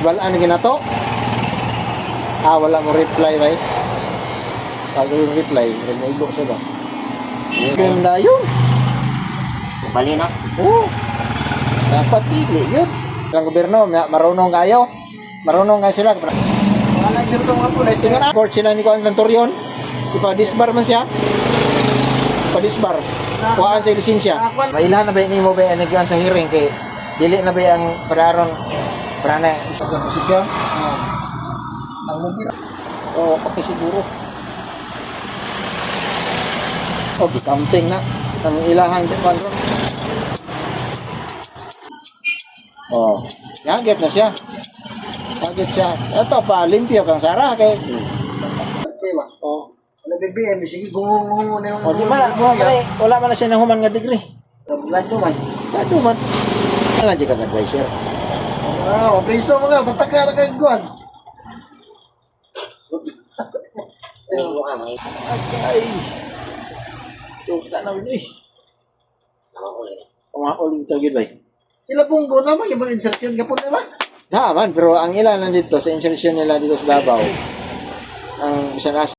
Wala na ginato. Wala mo reply, guys. Pag yung reply, rinaigo sa ba? Game na yun. Bali na. Oo. Dapat pili yun. Ang gobyerno, marunong kayo. Marunong nga sila. Wala dito mga pulis. Tingnan na. Court sila ni Kuan Lantorion. Ipa-disbar man siya. Ipa-disbar. Kuhaan sa lisensya. Mailan na ba ini mo ba ang nagkuhan sa hearing kay dili na ba ang pararon para na sa posisyon? Ang mobile. Oo, pati siguro. Counting na ang ilahang kontrol. Yaget na siya. Yaget siya. Ito pa, limpyo kang Sara kay. Nag-BBM, sige, gungungun na yung... Di ba wala man na siya ng human nga degree. Gado man. Gado man. Wala di kang advisor. Priso mo nga, batak ka na kang guwan. Ay. Tuta na yun eh. Umakuli ito yun ba? Sila punggo naman, yung mga insertion ka po naman. Man, pero ang ilan nandito sa insertion nila dito sa Davao, ang isa na